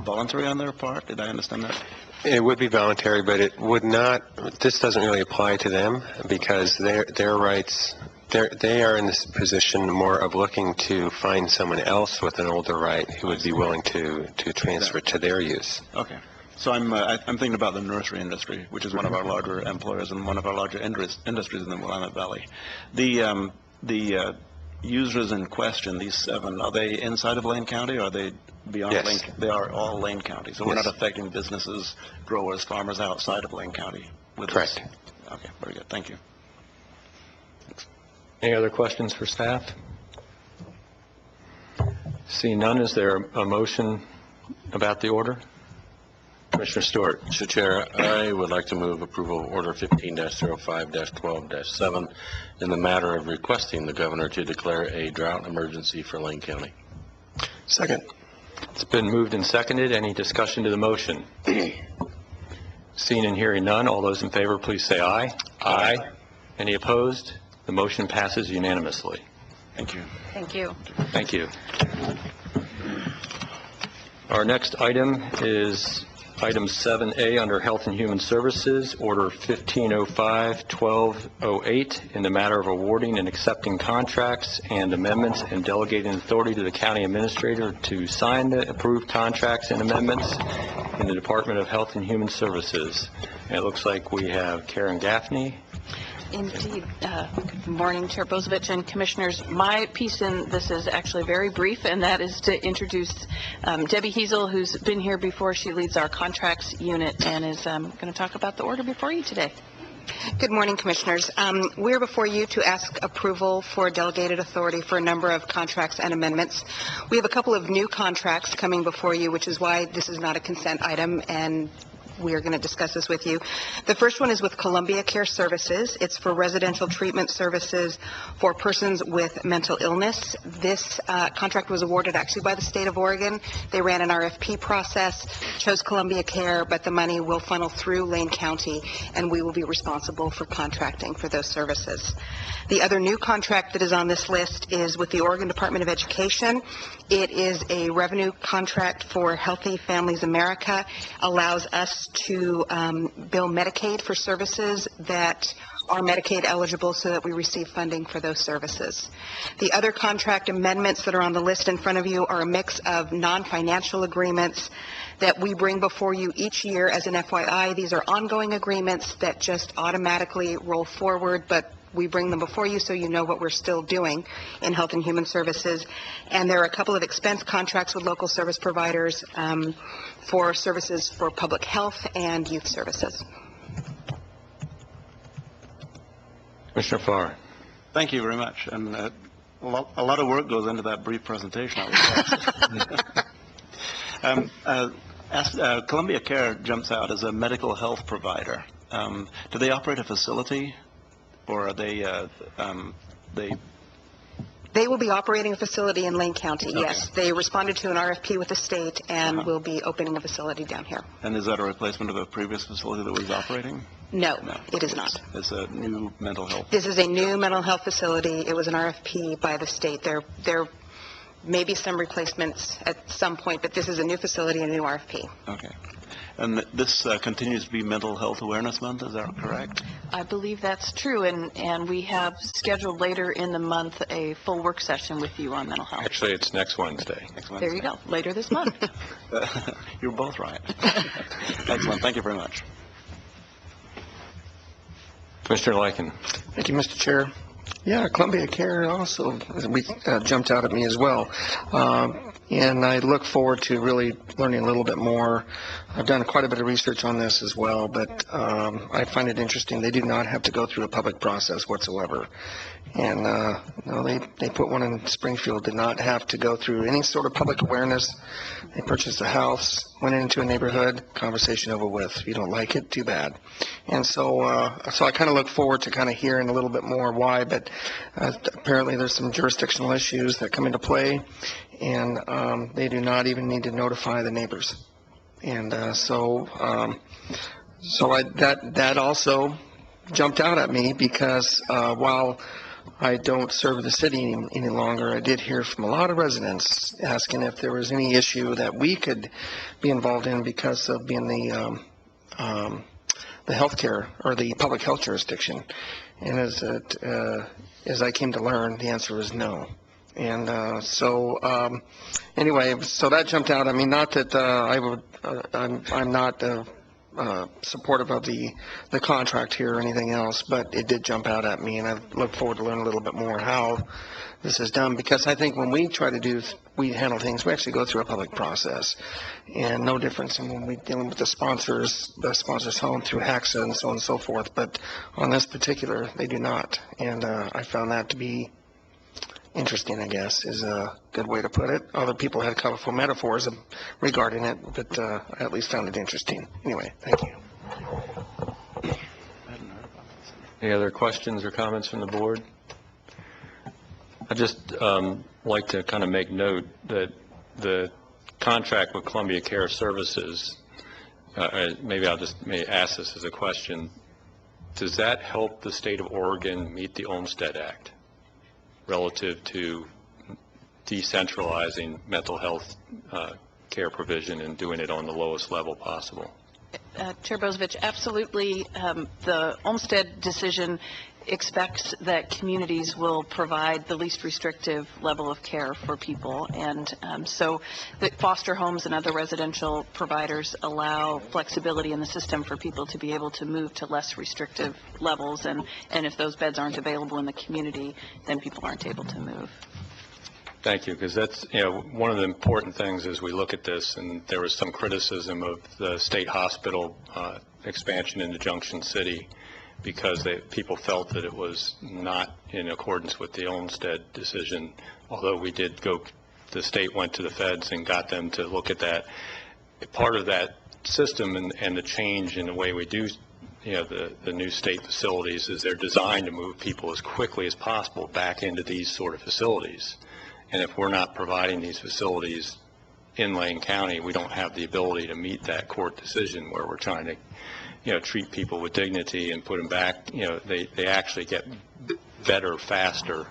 voluntary on their part? Did I understand that? It would be voluntary, but it would not, this doesn't really apply to them because their rights, they are in this position more of looking to find someone else with an older right who would be willing to transfer to their use. Okay. So I'm thinking about the nursery industry, which is one of our larger employers and one of our larger industries in the Willamette Valley. The users in question, these 7, are they inside of Lane County or are they beyond Yes. Lane? They are all Lane County. So we're Yes. not affecting businesses, growers, farmers outside of Lane County with this? Correct. Okay, very good. Thank you. Any other questions for staff? Seeing none, is there a motion about the order? Commissioner Stewart. Mr. Chair, I would like to move approval of Order 15-05-12-7 in the matter of requesting the governor to declare a drought emergency for Lane County. Second. It's been moved and seconded. Any discussion to the motion? Seeing and hearing none, all those in favor, please say aye. Aye. Any opposed? The motion passes unanimously. Thank you. Thank you. Thank you. Our next item is item 7A under Health and Human Services, Order 1505-1208, in the matter of awarding and accepting contracts and amendments and delegating authority to the county administrator to sign the approved contracts and amendments in the Department of Health and Human Services. And it looks like we have Karen Gaffney. Indeed. Good morning, Chair Bozovich and Commissioners. My piece in this is actually very brief, and that is to introduce Debbie Hiesel, who's been here before. She leads our contracts unit and is going to talk about the order before you today. Good morning, Commissioners. We're before you to ask approval for delegated authority for a number of contracts and amendments. We have a couple of new contracts coming before you, which is why this is not a consent item, and we are going to discuss this with you. The first one is with Columbia Care Services. It's for residential treatment services for persons with mental illness. This contract was awarded actually by the state of Oregon. They ran an RFP process, chose Columbia Care, but the money will funnel through Lane County, and we will be responsible for contracting for those services. The other new contract that is on this list is with the Oregon Department of Education. It is a revenue contract for Healthy Families America, allows us to bill Medicaid for services that are Medicaid eligible so that we receive funding for those services. The other contract amendments that are on the list in front of you are a mix of non-financial agreements that we bring before you each year as an FYI. These are ongoing agreements that just automatically roll forward, but we bring them before you so you know what we're still doing in Health and Human Services. And there are a couple of expense contracts with local service providers for services for public health and youth services. Commissioner Farr. Thank you very much. And a lot of work goes into that brief presentation. Columbia Care jumps out as a medical health provider. Do they operate a facility, or are they They will be operating a facility in Lane County, Okay. yes. They responded to an RFP with the state and will be opening a facility down here. And is that a replacement of a previous facility that was operating? No, No. it is not. It's a new mental health. This is a new mental health facility. It was an RFP by the state. There may be some replacements at some point, but this is a new facility and a new RFP. Okay. And this continues to be Mental Health Awareness Month, is that correct? I believe that's true, and we have scheduled later in the month a full work session with you on mental health. Actually, it's next Wednesday. Next There you go, later this month. Wednesday. You're both right. Excellent. Thank you very much. Commissioner Lyken. Thank you, Mr. Chair. Yeah, Columbia Care also jumped out at me as well. And I look forward to really learning a little bit more. I've done quite a bit of research on this as well, but I find it interesting. They do not have to go through a public process whatsoever. And no, they put one in Springfield, did not have to go through any sort of public awareness. They purchased a house, went into a neighborhood, conversation over with. If you don't like it, too bad. And so I kind of look forward to kind of hearing a little bit more why, but apparently there's some jurisdictional issues that come into play, and they do not even need to notify the neighbors. And that also jumped out at me because while I don't serve the city any longer, I did hear from a lot of residents asking if there was any issue that we could be involved in because of being the healthcare or the public health jurisdiction. And as I came to learn, the answer was no. And anyway, so that jumped out. I mean, not that I'm not supportive of the contract here or anything else, but it did jump out at me, and I look forward to learning a little bit more how this is done, because I think when we handle things, we actually go through a public process, and no difference in when we're dealing with the sponsors home through HACSA and so on and so forth, but on this particular, they do not, and I found that to be interesting, I guess, is a good way to put it. Other people had colorful metaphors regarding it, but I at least found it interesting. Anyway, thank you. Any other questions or comments from the board? I'd just like to kind of make note that the contract with Columbia Care Services, maybe I'll just ask this as a question, does that help the state of Oregon meet the Olmstead Act relative to decentralizing mental health care provision and doing it on the lowest level possible? Chair Bozovich, absolutely. The Olmstead decision expects that communities will provide the least restrictive level of care for people, and so that foster homes and other residential providers allow flexibility in the system for people to be able to move to less restrictive levels, and if those beds aren't available in the community, then people aren't able to move. Thank you, because that's, one of the important things as we look at this, and there was some criticism of the state hospital expansion into Junction City because people felt that it was not in accordance with the Olmstead decision, although the state went to the feds and got them to look at that. Part of that system and the change in the way we do the new state facilities is they're designed to move people as quickly as possible back into these sort of facilities. And if we're not providing these facilities in Lane County, we don't have the ability to meet that court decision where we're trying to, treat people with dignity and put them back. They actually get better faster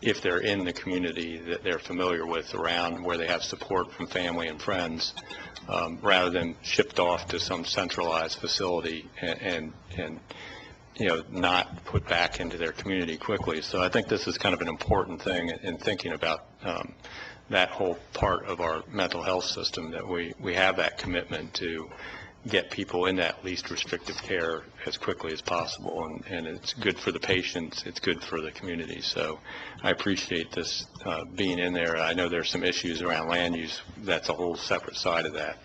if they're in the community that they're familiar with around where they have support from family and friends, rather than shipped off to some centralized facility and not put back into their community quickly. So I think this is kind of an important thing in thinking about that whole part of our mental health system, that we have that commitment to get people in that least restrictive care as quickly as possible, and it's good for the patients, it's good for the community. So I appreciate this being in there. I know there's some issues around land use, that's a whole separate side of that,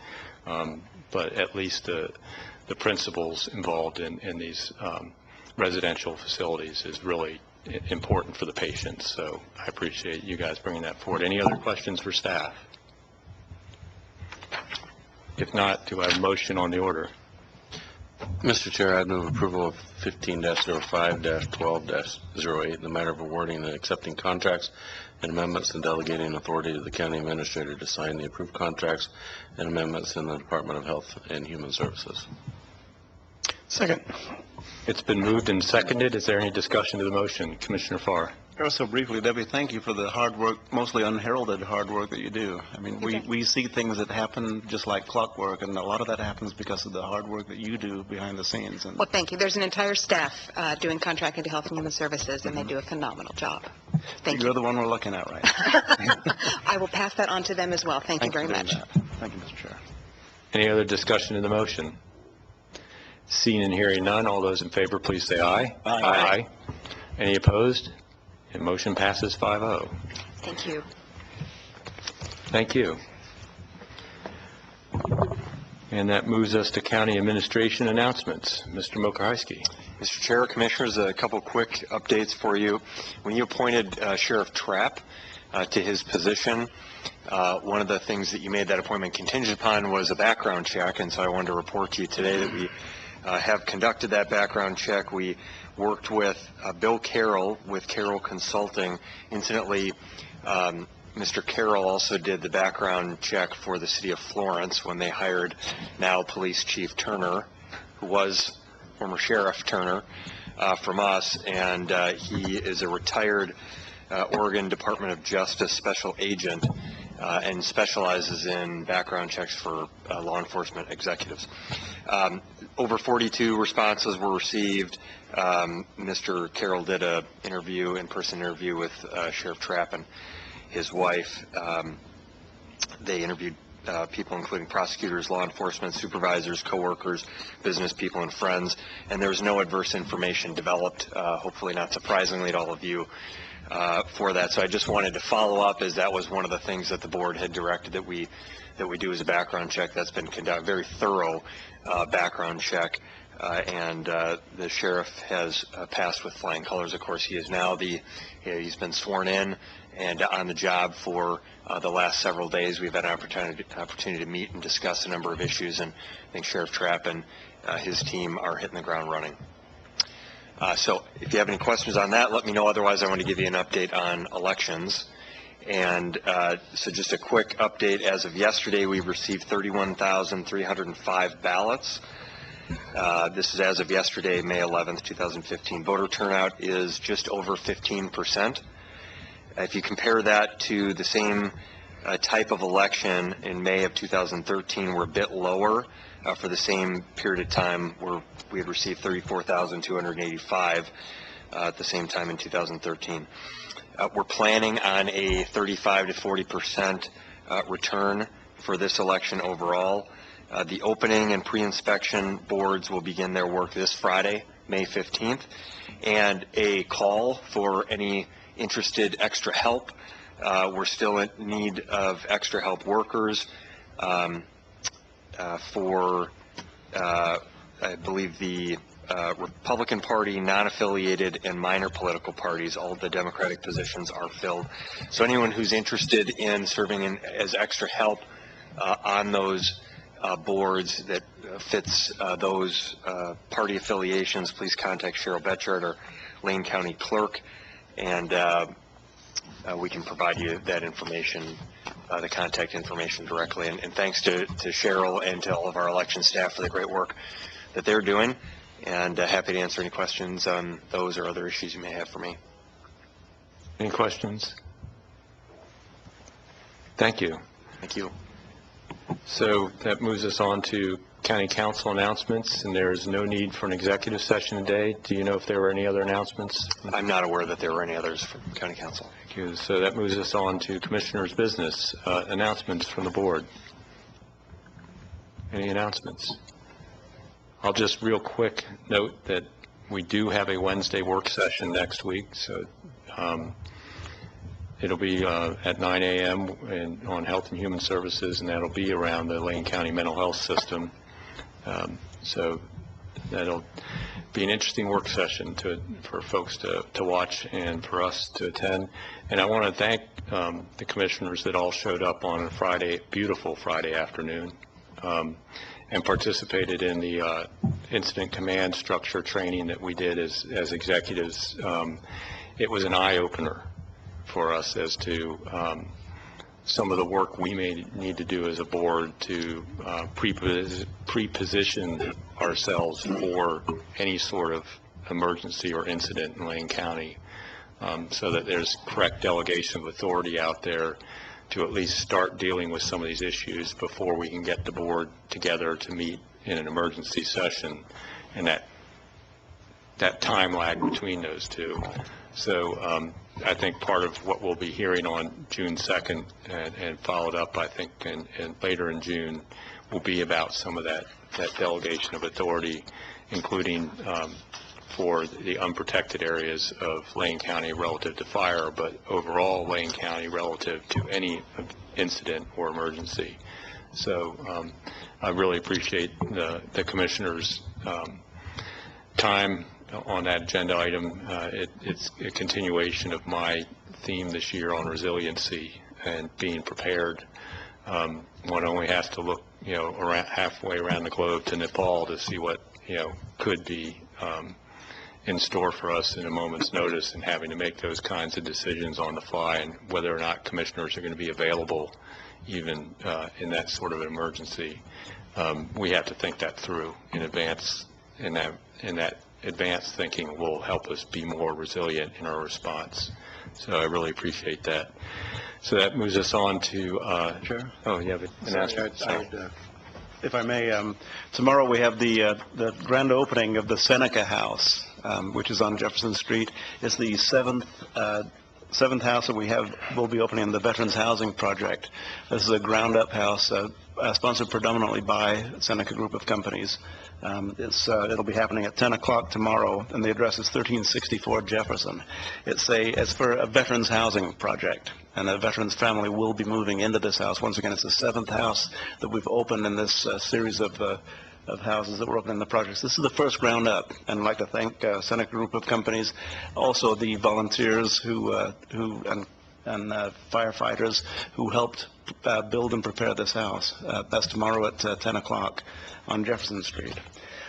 but at least the principles involved in these residential facilities is really important for the patients. So I appreciate you guys bringing that forward. Any other questions for staff? If not, do I have a motion on the order? Mr. Chair, I'd move approval of 15-05-12-08 in the matter of awarding and accepting contracts and amendments and delegating authority to the county administrator to sign the approved contracts and amendments in the Department of Health and Human Services. Second. It's been moved and seconded. Is there any discussion to the motion? Commissioner Farr. So briefly, Debbie, thank you for the hard work, mostly unheralded hard work that you do. I mean, we see things that happen just like clockwork, and a lot of that happens because of the hard work that you do behind the scenes. And Well, thank you. There's an entire staff doing contracting to Health and Human Services, and they do a phenomenal job. Thank You're you. the one we're looking at right now. I will pass that on to them as well. Thank you very much. Thank you, Mr. Chair. Any other discussion in the motion? Seeing and hearing none, all those in favor, please say aye. Aye. Any opposed? And motion passes 5-0. Thank you. Thank you. And that moves us to county administration announcements. Mr. Mokarhysky. Mr. Chair, Commissioners, a couple quick updates for you. When you appointed Sheriff Trapp to his position, one of the things that you made that appointment contingent upon was a background check, and so I wanted to report to you today that we have conducted that background check. We worked with Bill Carroll with Carroll Consulting. Incidentally, Mr. Carroll also did the background check for the city of Florence when they hired now Police Chief Turner, who was former Sheriff Turner, from us, and he is a retired Oregon Department of Justice Special Agent and specializes in background checks for law enforcement executives. Over 42 responses were received. Mr. Carroll did an in-person interview with Sheriff Trapp and his wife. They interviewed people including prosecutors, law enforcement, supervisors, coworkers, business people, and friends, and there was no adverse information developed, hopefully not surprisingly to all of you, for that. So I just wanted to follow up, as that was one of the things that the board had directed that we do as a background check. That's been conducted, very thorough background check, and the sheriff has passed with flying colors. Of course, he is now he's been sworn in and on the job for the last several days. We've had an opportunity to meet and discuss a number of issues, and I think Sheriff Trapp and his team are hitting the ground running. So if you have any questions on that, let me know. Otherwise, I want to give you an update on elections. And so just a quick update. As of yesterday, we've received 31,305 ballots. This is as of yesterday, May 11th, 2015. Voter turnout is just over 15%. If you compare that to the same type of election in May of 2013, we're a bit lower. For the same period of time, we had received 34,285 at the same time in 2013. We're planning on a 35 to 40% return for this election overall. The opening and pre-inspection boards will begin their work this Friday, May 15th, and a call for any interested extra help. We're still in need of extra help workers for, I believe, the Republican Party, non-affiliated, and minor political parties. All the Democratic positions are filled. So anyone who's interested in serving as extra help on those boards that fits those party affiliations, please contact Cheryl Betchart, our Lane County Clerk, and we can provide you that information, the contact information directly. And thanks to Cheryl and to all of our election staff for the great work that they're doing, and happy to answer any questions on those or other issues you may have for me. Any questions? Thank you. Thank you. So that moves us on to county council announcements, and there is no need for an executive session today. Do you know if there were any other announcements? I'm not aware that there were any others from county council. Thank you. So that moves us on to commissioners' business, announcements from the board. Any announcements? I'll just real quick note that we do have a Wednesday work session next week, so it'll be at 9 a.m. on Health and Human Services, and that'll be around the Lane County mental health system. So that'll be an interesting work session for folks to watch and for us to attend. And I want to thank the commissioners that all showed up on a Friday, beautiful Friday afternoon, and participated in the incident command structure training that we did as executives. It was an eye-opener for us as to some of the work we may need to do as a board to pre-position ourselves for any sort of emergency or incident in Lane County, so that there's correct delegation of authority out there to at least start dealing with some of these issues before we can get the board together to meet in an emergency session, and that time lag between those two. So I think part of what we'll be hearing on June 2nd and followed up, I think, and later in June will be about some of that delegation of authority, including for the unprotected areas of Lane County relative to fire, but overall Lane County relative to any incident or emergency. So I really appreciate the commissioners' time on that agenda item. It's a continuation of my theme this year on resiliency and being prepared. One only has to look, halfway around the globe to Nepal to see what, could be in store for us in a moment's notice and having to make those kinds of decisions on the fly, and whether or not commissioners are going to be available even in that sort of an emergency. We have to think that through in advance, and that advanced thinking will help us be more resilient in our response. So I really appreciate that. So that moves us on to, Chair? oh, you have an announcement? If I may, tomorrow we have the grand opening of the Seneca House, which is on Jefferson Street. It's the seventh house that we have, will be opening in the Veterans Housing Project. This is a ground-up house sponsored predominantly by Seneca Group of Companies. It'll be happening at 10 o'clock tomorrow, and the address is 1364 Jefferson. It's for a veterans housing project, and a veterans family will be moving into this house. Once again, it's the seventh house that we've opened in this series of houses that we're opening in the projects. This is the first ground up, and I'd like to thank Seneca Group of Companies, also the volunteers and firefighters who helped build and prepare this house. That's tomorrow at 10 o'clock on Jefferson Street.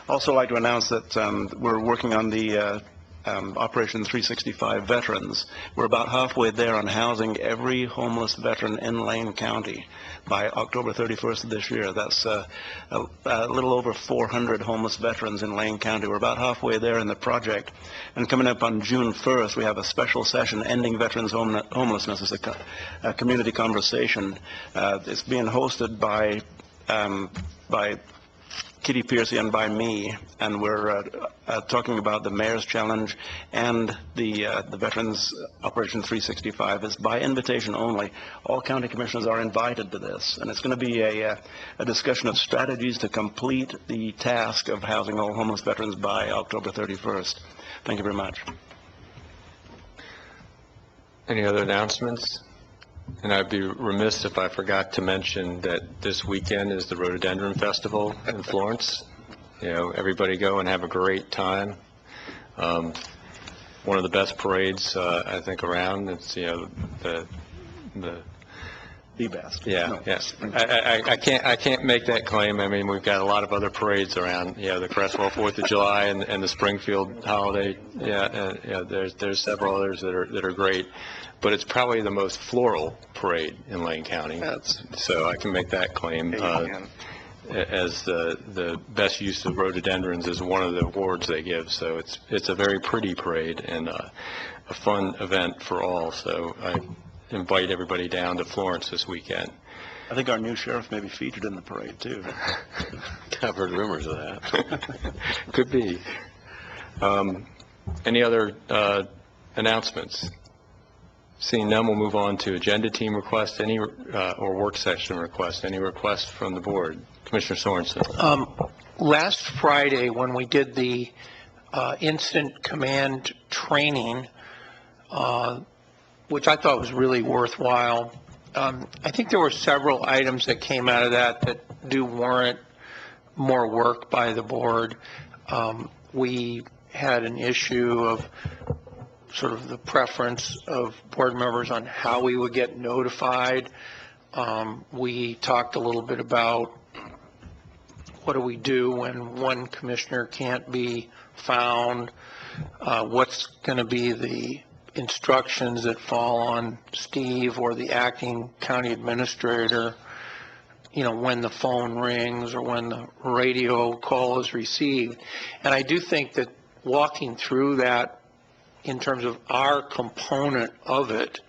Also like to announce that we're working on the Operation 365 veterans. We're about halfway there on housing every homeless veteran in Lane County by October 31st of this year. That's a little over 400 homeless veterans in Lane County. We're about halfway there in the project. And coming up on June 1st, we have a special session, Ending Veterans Homelessness. It's a community conversation. It's being hosted by Kitty Piercy and by me, and we're talking about the Mayor's Challenge and the Veterans Operation 365. It's by invitation only. All county commissioners are invited to this, and it's going to be a discussion of strategies to complete the task of housing all homeless veterans by October 31st. Thank you very much. Any other announcements? And I'd be remiss if I forgot to mention that this weekend is the Rhododendron Festival in Florence. You know, everybody go and have a great time. One of the best parades, I think, around. It's, you know, The best. yeah, No. yes. I can't make that claim. I mean, we've got a lot of other parades around, you know, the Crestwell 4th of July and the Springfield holiday. Yeah, there's several others that are great. But it's probably the most floral parade in Lane County. So I can make that claim. As the best use of rhododendrons is one of the awards they give. So it's a very pretty parade and a fun event for all. So I invite everybody down to Florence this weekend. I think our new sheriff may be featured in the parade, too. I've heard rumors of that. Could be. Any other announcements? Seeing none, we'll move on to agenda team requests, or work session requests. Any requests from the board? Commissioner Sorensen. Last Friday, when we did the incident command training, which I thought was really worthwhile, I think there were several items that came out of that do warrant more work by the board. We had an issue of sort of the preference of board members on how we would get notified. We talked a little bit about what do we do when one commissioner can't be found, what's going to be the instructions that fall on Steve or the acting county administrator, you know, when the phone rings or when the radio call is received. And I do think that walking through that in terms of our component of it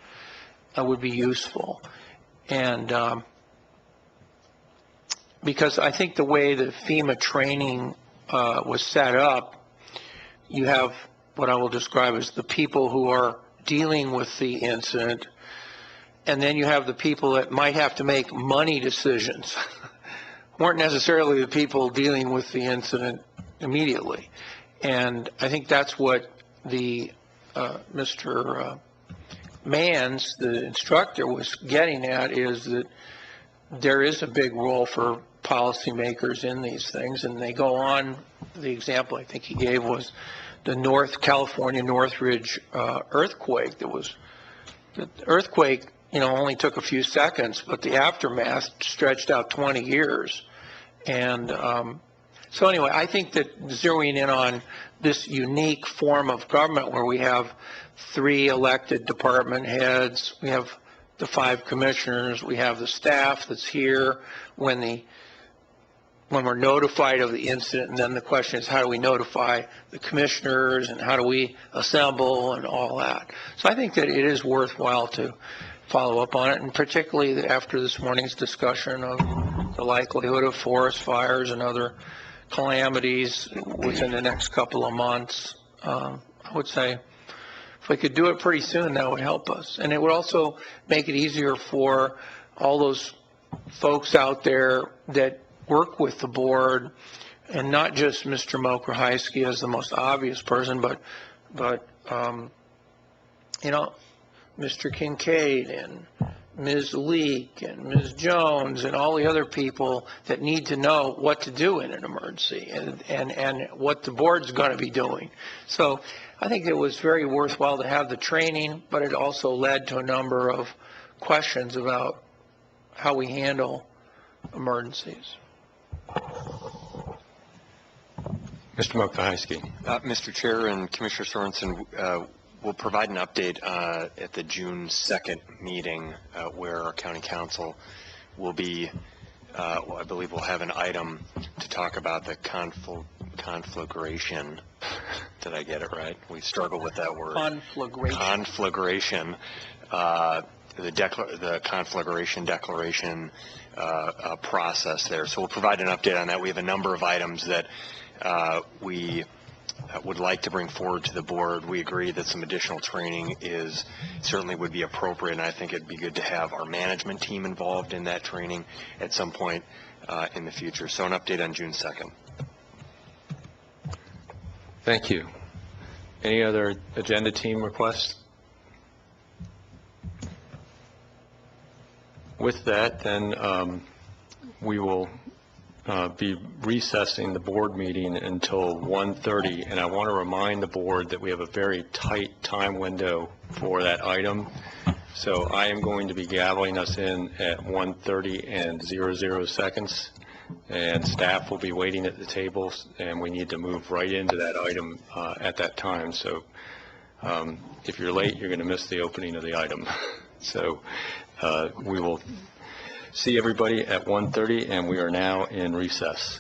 would be useful. And because I think the way the FEMA training was set up, you have what I will describe as the people who are dealing with the incident, and then you have the people that might have to make money decisions, weren't necessarily the people dealing with the incident immediately. And I think that's what the Mr. Manns, the instructor, was getting at, is that there is a big role for policymakers in these things, and they go on. The example I think he gave was the California Northridge earthquake. The earthquake, you know, only took a few seconds, but the aftermath stretched out 20 years. And so anyway, I think that zeroing in on this unique form of government where we have 3 elected department heads, we have the 5 commissioners, we have the staff that's here when we're notified of the incident, and then the question is, how do we notify the commissioners, and how do we assemble, and all that. So I think that it is worthwhile to follow up on it, and particularly after this morning's discussion of the likelihood of forest fires and other calamities within the next couple of months. I would say if we could do it pretty soon, that would help us. And it would also make it easier for all those folks out there that work with the board, and not just Mr. Mokrahysky as the most obvious person, but Mr. Kincaid and Ms. Leak and Ms. Jones and all the other people that need to know what to do in an emergency and what the board's going to be doing. So I think it was very worthwhile to have the training, but it also led to a number of questions about how we handle emergencies. Mr. Mokrahysky. Mr. Chair and Commissioner Sorensen, we'll provide an update at the June 2nd meeting where our county council will be, I believe we'll have an item to talk about the conflagration. Did I get it right? We struggle with that word. Conflagration. Conflagration. The conflagration declaration process there. So we'll provide an update on that. We have a number of items that we would like to bring forward to the board. We agree that some additional training certainly would be appropriate, and I think it'd be good to have our management team involved in that training at some point in the future. So an update on June 2nd. Thank you. Any other agenda team requests? With that, then we will be recessing the board meeting until 1:30, and I want to remind the board that we have a very tight time window for that item. So I am going to be gaveling us in at 1:30 and 00 seconds, and staff will be waiting at the tables, and we need to move right into that item at that time. So if you're late, you're going to miss the opening of the item. So we will see everybody at 1:30, and we are now in recess.